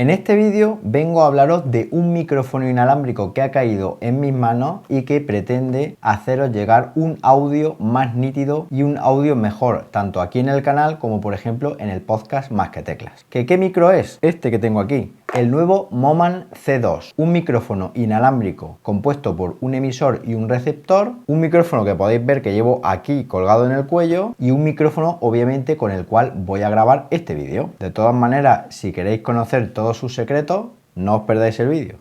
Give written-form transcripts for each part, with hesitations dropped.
En este vídeo vengo a hablaros de un micrófono inalámbrico que ha caído en mis manos y que pretende haceros llegar un audio más nítido y un audio mejor, tanto aquí en el canal como por ejemplo en el podcast Más que Teclas. ¿Qué micro es? Este que tengo aquí. El nuevo Moman C2, un micrófono inalámbrico compuesto por un emisor y un receptor, un micrófono que podéis ver que llevo aquí colgado en el cuello y un micrófono obviamente con el cual voy a grabar este vídeo. De todas maneras, si queréis conocer todos sus secretos, no os perdáis el vídeo.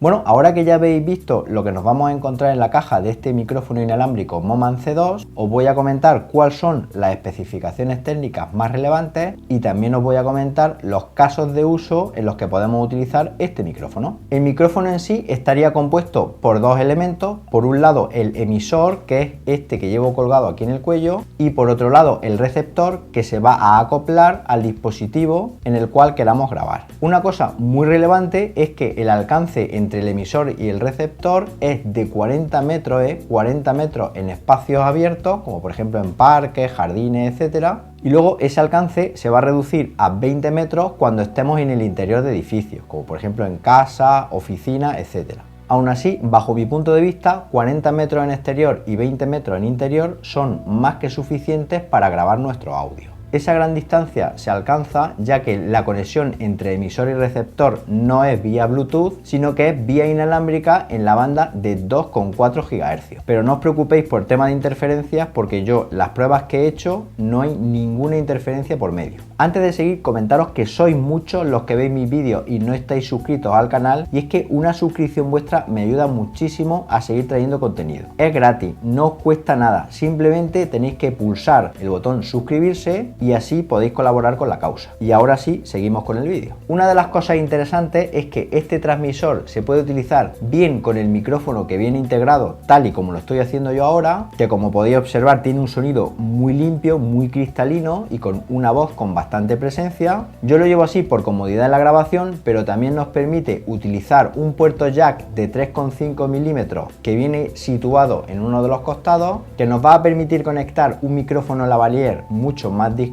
Bueno, ahora que ya habéis visto lo que nos vamos a encontrar en la caja de este micrófono inalámbrico Moman C2, os voy a comentar cuáles son las especificaciones técnicas más relevantes y también os voy a comentar los casos de uso en los que podemos utilizar este micrófono. El micrófono en sí estaría compuesto por dos elementos, por un lado el emisor, que es este que llevo colgado aquí en el cuello, y por otro lado el receptor, que se va a acoplar al dispositivo en el cual queramos grabar. Una cosa muy relevante es que el alcance entre el emisor y el receptor es de 40 metros, 40 metros en espacios abiertos, como por ejemplo en parques, jardines, etcétera. Y luego ese alcance se va a reducir a 20 metros cuando estemos en el interior de edificios, como por ejemplo en casa, oficina, etcétera. Aún así, bajo mi punto de vista, 40 metros en exterior y 20 metros en interior son más que suficientes para grabar nuestro audio. Esa gran distancia se alcanza ya que la conexión entre emisor y receptor no es vía Bluetooth, sino que es vía inalámbrica en la banda de 2,4 GHz. Pero no os preocupéis por tema de interferencias, porque yo las pruebas que he hecho no hay ninguna interferencia por medio. Antes de seguir, comentaros que sois muchos los que veis mis vídeos y no estáis suscritos al canal, y es que una suscripción vuestra me ayuda muchísimo a seguir trayendo contenido. Es gratis, no os cuesta nada, simplemente tenéis que pulsar el botón suscribirse y así podéis colaborar con la causa. Y ahora sí, seguimos con el vídeo. Una de las cosas interesantes es que este transmisor se puede utilizar bien con el micrófono que viene integrado, tal y como lo estoy haciendo yo ahora, que como podéis observar tiene un sonido muy limpio, muy cristalino y con una voz con bastante presencia. Yo lo llevo así por comodidad en la grabación, pero también nos permite utilizar un puerto jack de 3,5 milímetros que viene situado en uno de los costados, que nos va a permitir conectar un micrófono lavalier mucho más discreto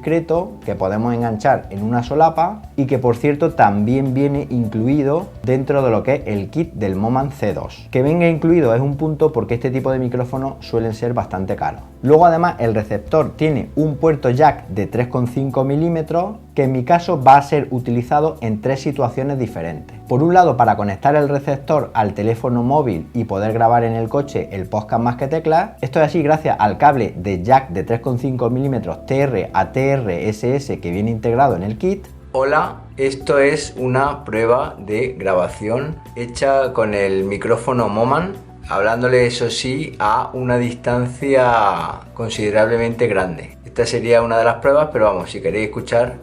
que podemos enganchar en una solapa y que por cierto también viene incluido dentro de lo que es el kit del Moman C2. Que venga incluido es un punto porque este tipo de micrófonos suelen ser bastante caros. Luego además el receptor tiene un puerto jack de 3,5 milímetros que en mi caso va a ser utilizado en tres situaciones diferentes. Por un lado, para conectar el receptor al teléfono móvil y poder grabar en el coche el podcast Más que Teclas. Esto es así gracias al cable de jack de 3,5 milímetros TR a TR-SS que viene integrado en el kit. Hola, esto es una prueba de grabación hecha con el micrófono Moman, hablándole eso sí a una distancia considerablemente grande. Esta sería una de las pruebas, pero vamos, si queréis escuchar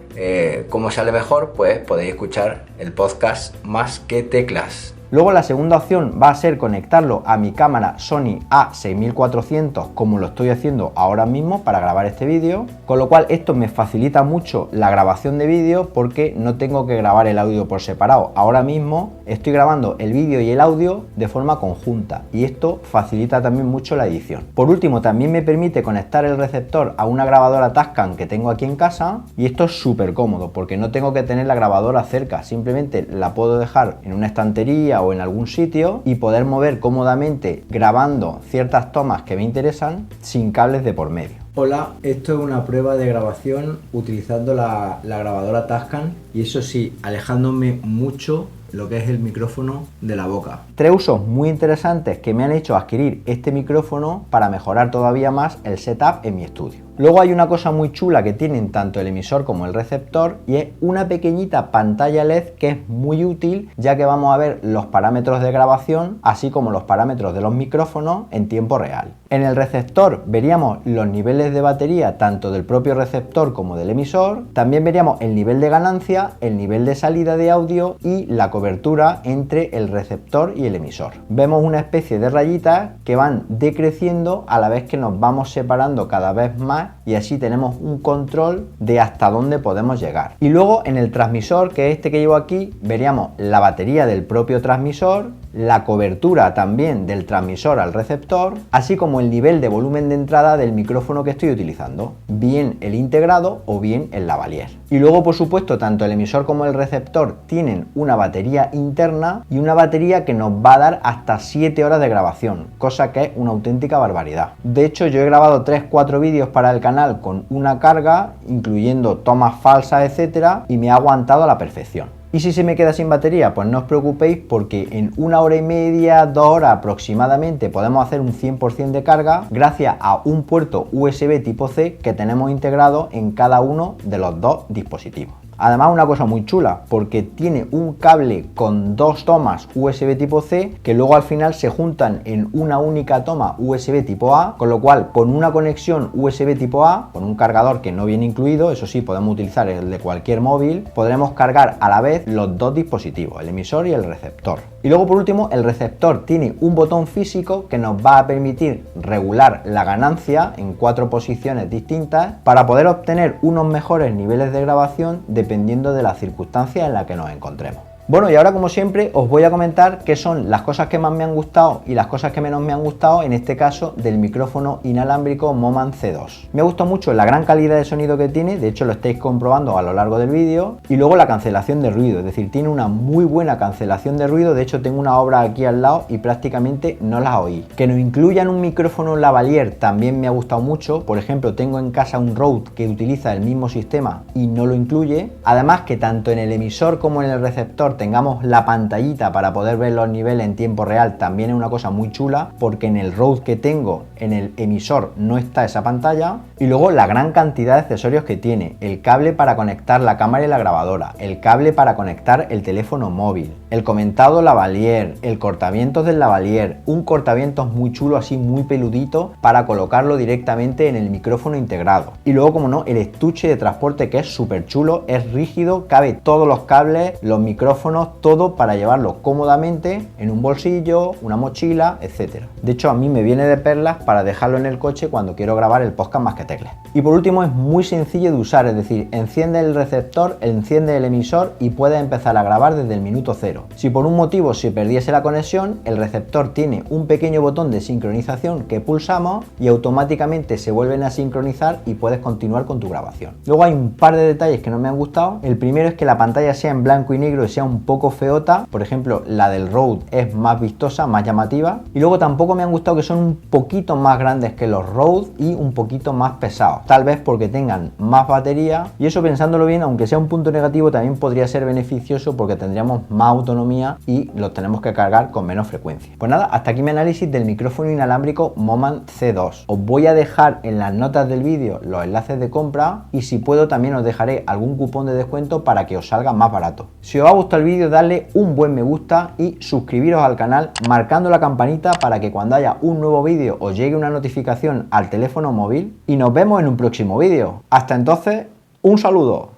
cómo sale mejor, pues podéis escuchar el podcast Más que Teclas. Luego la segunda opción va a ser conectarlo a mi cámara Sony A6400 como lo estoy haciendo ahora mismo para grabar este vídeo, con lo cual esto me facilita mucho la grabación de vídeo porque no tengo que grabar el audio por separado. Ahora mismo estoy grabando el vídeo y el audio de forma conjunta y esto facilita también mucho la edición. Por último, también me permite conectar el receptor a una grabadora Tascam que tengo aquí en casa y esto es súper cómodo porque no tengo que tener la grabadora cerca, simplemente la puedo dejar en una estantería batería o en algún sitio y poder mover cómodamente grabando ciertas tomas que me interesan sin cables de por medio. Hola, esto es una prueba de grabación utilizando la grabadora Tascam y eso sí, alejándome mucho lo que es el micrófono de la boca. Tres usos muy interesantes que me han hecho adquirir este micrófono para mejorar todavía más el setup en mi estudio. Luego hay una cosa muy chula que tienen tanto el emisor como el receptor y es una pequeñita pantalla LED que es muy útil ya que vamos a ver los parámetros de grabación así como los parámetros de los micrófonos en tiempo real. En el receptor veríamos los niveles de batería tanto del propio receptor como del emisor, también veríamos el nivel de ganancia, el nivel de salida de audio y la cobertura entre el receptor y el emisor. Vemos una especie de rayitas que van decreciendo a la vez que nos vamos separando cada vez más y así tenemos un control de hasta dónde podemos llegar. Y luego en el transmisor, que es este que llevo aquí, veríamos la batería del propio transmisor, la cobertura también del transmisor al receptor, así como el nivel de volumen de entrada del micrófono que estoy utilizando, bien el integrado o bien el lavalier. Y luego, por supuesto, tanto el emisor como el receptor tienen una batería interna y una batería que nos va a dar hasta 7 horas de grabación, cosa que es una auténtica barbaridad. De hecho, yo he grabado 3-4 vídeos para el canal con una carga, incluyendo tomas falsas, etcétera, y me ha aguantado a la perfección. Y si se me queda sin batería, pues no os preocupéis porque en 1 hora y media, 2 horas aproximadamente podemos hacer un 100% de carga gracias a un puerto USB tipo C que tenemos integrado en cada uno de los dos dispositivos. Además, una cosa muy chula, porque tiene un cable con 2 tomas USB tipo C que luego al final se juntan en una única toma USB tipo A, con lo cual con una conexión USB tipo A, con un cargador que no viene incluido, eso sí, podemos utilizar el de cualquier móvil, podremos cargar a la vez los dos dispositivos, el emisor y el receptor. Y luego por último, el receptor tiene un botón físico que nos va a permitir regular la ganancia en 4 posiciones distintas para poder obtener unos mejores niveles de grabación dependiendo de las circunstancias en las que nos encontremos. Bueno, y ahora como siempre os voy a comentar qué son las cosas que más me han gustado y las cosas que menos me han gustado, en este caso del micrófono inalámbrico Moman C2. Me ha gustado mucho la gran calidad de sonido que tiene, de hecho lo estáis comprobando a lo largo del vídeo, y luego la cancelación de ruido, es decir, tiene una muy buena cancelación de ruido, de hecho tengo una obra aquí al lado y prácticamente no la oí. Que nos incluyan un micrófono lavalier también me ha gustado mucho, por ejemplo tengo en casa un Rode que utiliza el mismo sistema y no lo incluye, además que tanto en el emisor como en el receptor tengamos la pantallita para poder ver los niveles en tiempo real también es una cosa muy chula, porque en el Rode que tengo en el emisor no está esa pantalla. Y luego la gran cantidad de accesorios que tiene, el cable para conectar la cámara y la grabadora, el cable para conectar el teléfono móvil, el comentado lavalier, el cortavientos del lavalier, un cortavientos muy chulo así muy peludito para colocarlo directamente en el micrófono integrado, y luego como no el estuche de transporte que es súper chulo, es rígido, cabe todos los cables, los micrófonos, todo para llevarlo cómodamente en un bolsillo, una mochila, etcétera. De hecho a mí me viene de perlas para dejarlo en el coche cuando quiero grabar el podcast Más que Teclas. Y por último es muy sencillo de usar, es decir, enciende el receptor, enciende el emisor y puedes empezar a grabar desde el minuto cero. Si por un motivo se perdiese la conexión, el receptor tiene un pequeño botón de sincronización que pulsamos y automáticamente se vuelven a sincronizar y puedes continuar con tu grabación. Luego hay un par de detalles que no me han gustado. El primero es que la pantalla sea en blanco y negro y sea un poco feota, por ejemplo la del Rode es más vistosa, más llamativa, y luego tampoco me han gustado que son un poquito más grandes que los Rode y un poquito más pesados, tal vez porque tengan más batería, y eso pensándolo bien, aunque sea un punto negativo, también podría ser beneficioso porque tendríamos más autonomía y los tenemos que cargar con menos frecuencia. Pues nada, hasta aquí mi análisis del micrófono inalámbrico Moman C2. Os voy a dejar en las notas del vídeo los enlaces de compra y si puedo también os dejaré algún cupón de descuento para que os salga más barato. Si os ha gustado el vídeo, darle un buen me gusta y suscribiros al canal marcando la campanita para que cuando haya un nuevo vídeo os llegue una notificación al teléfono móvil, y nos vemos en un próximo vídeo. Hasta entonces, un saludo.